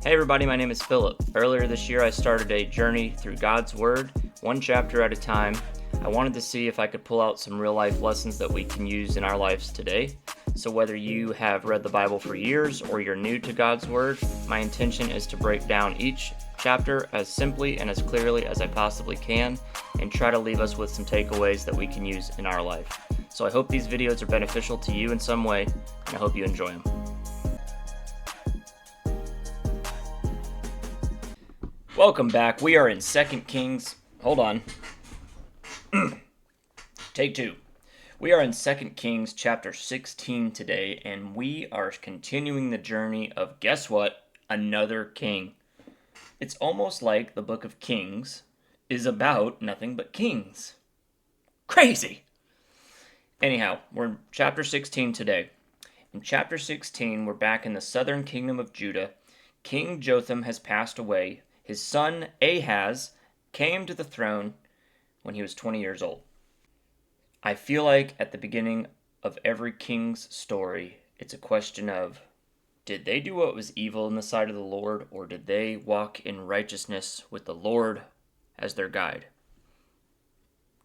Hey everybody, my name is Philip. Earlier this year I started a journey through God's Word, one chapter at a time. I wanted to see if I could pull out some real life lessons that we can use in our lives today. So whether you have read the Bible for years or you're new to God's Word, my intention is to break down each chapter as simply and as clearly as I possibly can and try to leave us with some takeaways that we can use in our life. So I hope these videos are beneficial to you in some way, and I hope you enjoy them. Welcome back. We are in 2 Kings. Hold on. Take two. We are in 2 Kings chapter 16 today, and we are continuing the journey of, guess what? Another king. It's almost like the book of Kings is about nothing but kings. Crazy! Anyhow, we're in chapter 16 today. In chapter 16, we're back in the southern kingdom of Judah. King Jotham has passed away. His son Ahaz came to the throne when he was 20 years old. I feel like at the beginning of every king's story, it's a question of, did they do what was evil in the sight of the Lord, or did they walk in righteousness with the Lord as their guide?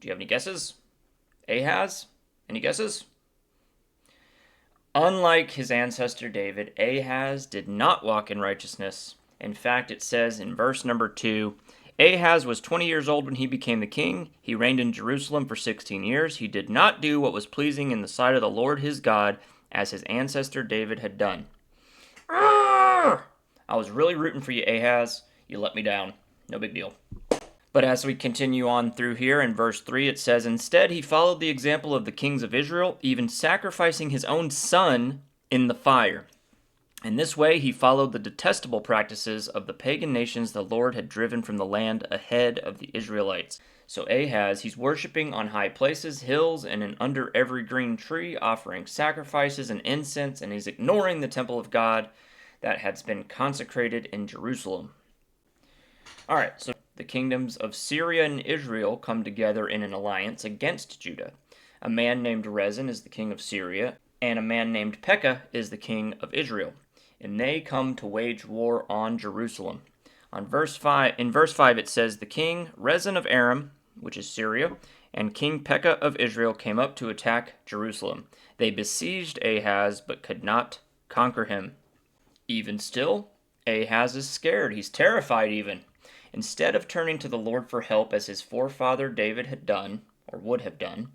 Do you have any guesses? Ahaz? Any guesses? Unlike his ancestor David, Ahaz did not walk in righteousness. In fact, it says in verse number 2, Ahaz was 20 years old when he became the king. He reigned in Jerusalem for 16 years. He did not do what was pleasing in the sight of the Lord his God, as his ancestor David had done. I was really rooting for you, Ahaz. You let me down. No big deal. But as we continue on through here in verse 3, it says, Instead he followed the example of the kings of Israel, even sacrificing his own son in the fire. In this way, he followed the detestable practices of the pagan nations the Lord had driven from the land ahead of the Israelites. So Ahaz, he's worshiping on high places, hills, and under every green tree, offering sacrifices and incense, and he's ignoring the temple of God that had been consecrated in Jerusalem. Alright, so the kingdoms of Syria and Israel come together in an alliance against Judah. A man named Rezin is the king of Syria, and a man named Pekah is the king of Israel. And they come to wage war on Jerusalem. In verse 5 it says, The king Rezin of Aram, which is Syria, and King Pekah of Israel came up to attack Jerusalem. They besieged Ahaz, but could not conquer him. Even still, Ahaz is scared. He's terrified even. Instead of turning to the Lord for help as his forefather David had done, or would have done,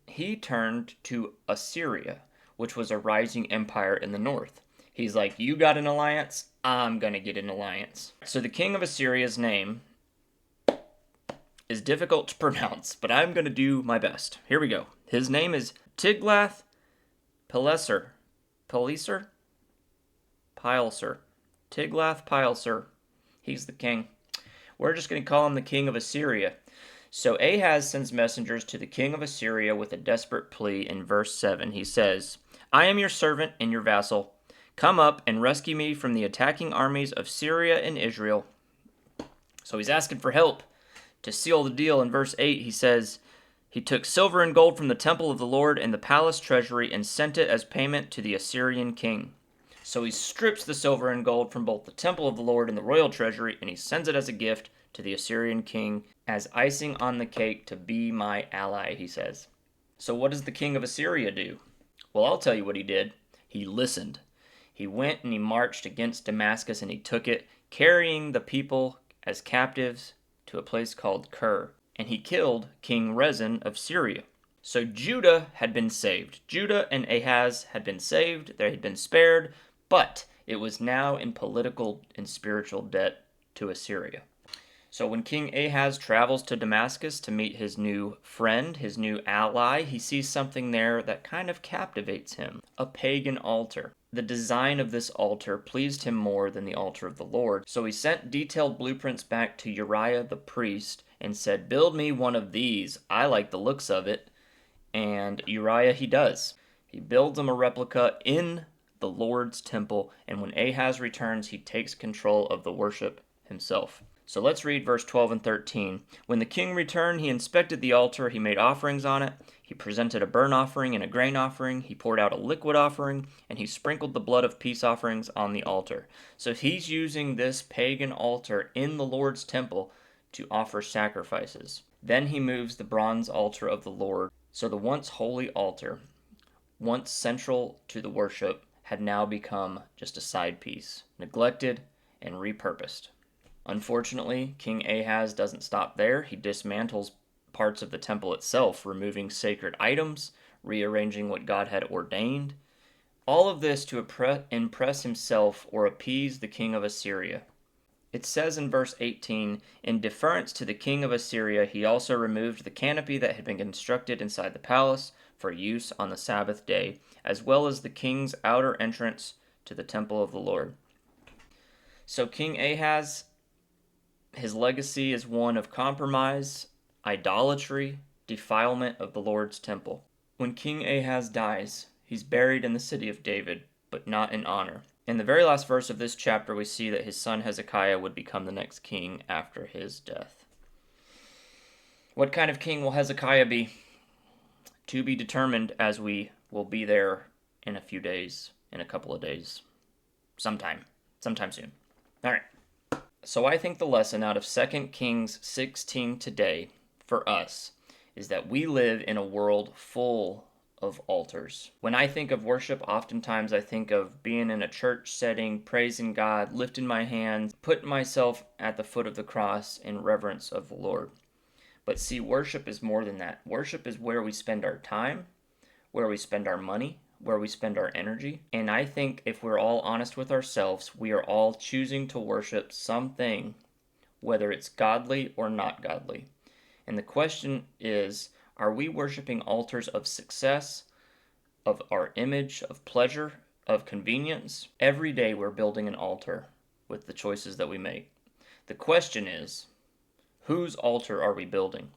he turned to Assyria, which was a rising empire in the north. He's like, you got an alliance, I'm going to get an alliance. So the king of Assyria's name is difficult to pronounce, but I'm going to do my best. Here we go. His name is Tiglath-Pileser. Tiglath-Pileser. He's the king. We're just going to call him the king of Assyria. So Ahaz sends messengers to the king of Assyria with a desperate plea in verse 7. He says, I am your servant and your vassal. Come up and rescue me from the attacking armies of Syria and Israel. So he's asking for help. To seal the deal, in verse 8, he says, He took silver and gold from the temple of the Lord and the palace treasury and sent it as payment to the Assyrian king. So he strips the silver and gold from both the temple of the Lord and the royal treasury, and he sends it as a gift to the Assyrian king as icing on the cake to be my ally, he says. So what does the king of Assyria do? Well, I'll tell you what he did. He listened. He went and he marched against Damascus and he took it, carrying the people as captives to a place called Kir. And he killed King Rezin of Syria. So Judah had been saved. Judah and Ahaz had been saved. They had been spared. But it was now in political and spiritual debt to Assyria. So when King Ahaz travels to Damascus to meet his new friend, his new ally, he sees something there that kind of captivates him. A pagan altar. The design of this altar pleased him more than the altar of the Lord. So he sent detailed blueprints back to Uriah the priest and said, build me one of these. I like the looks of it. And Uriah he does. He builds him a replica in the Lord's temple. And when Ahaz returns, he takes control of the worship himself. So let's read verse 12 and 13. When the king returned, he inspected the altar, he made offerings on it, he presented a burnt offering and a grain offering, he poured out a liquid offering, and he sprinkled the blood of peace offerings on the altar. So he's using this pagan altar in the Lord's temple to offer sacrifices. Then he moves the bronze altar of the Lord. So the once holy altar, once central to the worship, had now become just a side piece, neglected and repurposed. Unfortunately, King Ahaz doesn't stop there. He dismantles parts of the temple itself, removing sacred items, rearranging what God had ordained. All of this to impress himself or appease the king of Assyria. It says in verse 18, in deference to the king of Assyria, he also removed the canopy that had been constructed inside the palace for use on the Sabbath day, as well as the king's outer entrance to the temple of the Lord. So King Ahaz, his legacy is one of compromise, idolatry, defilement of the Lord's temple. When King Ahaz dies, he's buried in the city of David, but not in honor. In the very last verse of this chapter, we see that his son Hezekiah would become the next king after his death. What kind of king will Hezekiah be? To be determined, as we will be there in a few days, in a couple of days, sometime soon. All right. So I think the lesson out of 2 Kings 16 today for us is that we live in a world full of altars. When I think of worship, oftentimes I think of being in a church setting, praising God, lifting my hands, putting myself at the foot of the cross in reverence of the Lord. But see, worship is more than that. Worship is where we spend our time, where we spend our money, where we spend our energy. And I think if we're all honest with ourselves, we are all choosing to worship something, whether it's godly or not godly. And the question is, are we worshiping altars of success, of our image, of pleasure, of convenience? Every day we're building an altar with the choices that we make. The question is, whose altar are we building?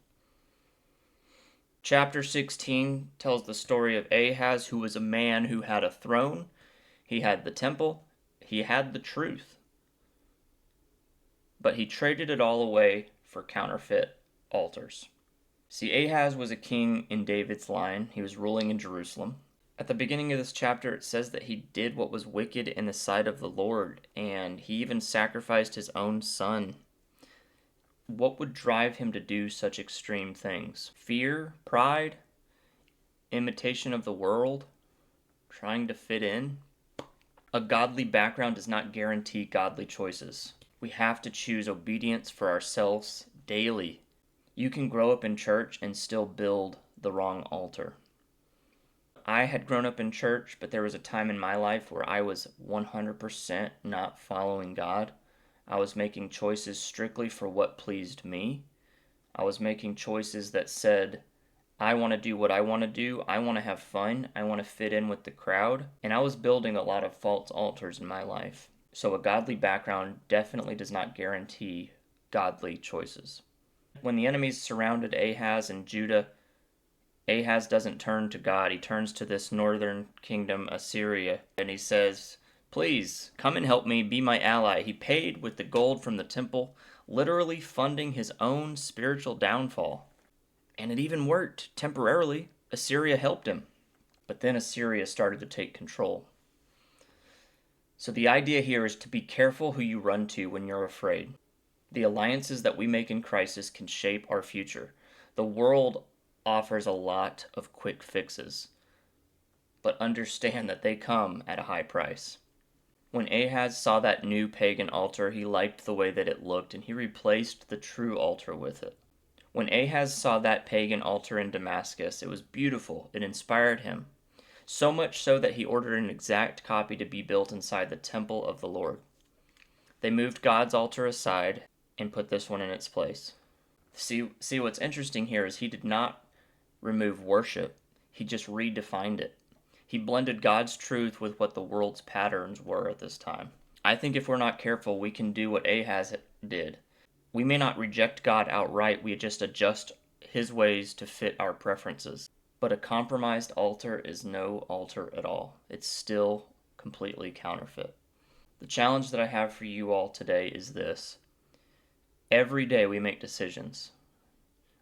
Chapter 16 tells the story of Ahaz, who was a man who had a throne, he had the temple, he had the truth, but he traded it all away for counterfeit altars. See, Ahaz was a king in David's line. He was ruling in Jerusalem. At the beginning of this chapter, it says that he did what was wicked in the sight of the Lord, and he even sacrificed his own son. What would drive him to do such extreme things? Fear, pride, imitation of the world, trying to fit in? A godly background does not guarantee godly choices. We have to choose obedience for ourselves daily. You can grow up in church and still build the wrong altar. I had grown up in church, but there was a time in my life where I was 100% not following God. I was making choices strictly for what pleased me. I was making choices that said, I want to do what I want to do. I want to have fun. I want to fit in with the crowd. And I was building a lot of false altars in my life. So a godly background definitely does not guarantee godly choices. When the enemies surrounded Ahaz and Judah, Ahaz doesn't turn to God. He turns to this northern kingdom, Assyria, and he says, please, come and help me, be my ally. He paid with the gold from the temple, literally funding his own spiritual downfall. And it even worked. Temporarily, Assyria helped him. But then Assyria started to take control. So the idea here is to be careful who you run to when you're afraid. The alliances that we make in crisis can shape our future. The world offers a lot of quick fixes, but understand that they come at a high price. When Ahaz saw that new pagan altar, he liked the way that it looked, and he replaced the true altar with it. When Ahaz saw that pagan altar in Damascus, it was beautiful. It inspired him. So much so that he ordered an exact copy to be built inside the temple of the Lord. They moved God's altar aside and put this one in its place. See what's interesting here is he did not remove worship. He just redefined it. He blended God's truth with what the world's patterns were at this time. I think if we're not careful, we can do what Ahaz did. We may not reject God outright, we just adjust his ways to fit our preferences. But a compromised altar is no altar at all. It's still completely counterfeit. The challenge that I have for you all today is this. Every day we make decisions.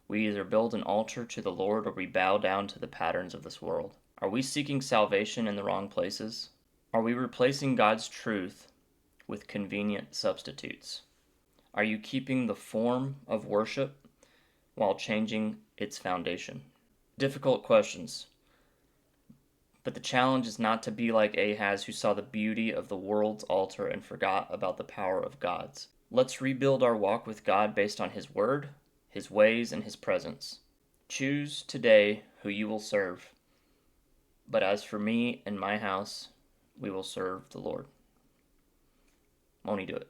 We either build an altar to the Lord or we bow down to the patterns of this world. Are we seeking salvation in the wrong places? Are we replacing God's truth with convenient substitutes? Are you keeping the form of worship while changing its foundation? Difficult questions. But the challenge is not to be like Ahaz, who saw the beauty of the world's altar and forgot about the power of God's. Let's rebuild our walk with God based on His Word, His ways, and His presence. Choose today who you will serve. But as for me and my house, we will serve the Lord. Won't He do it?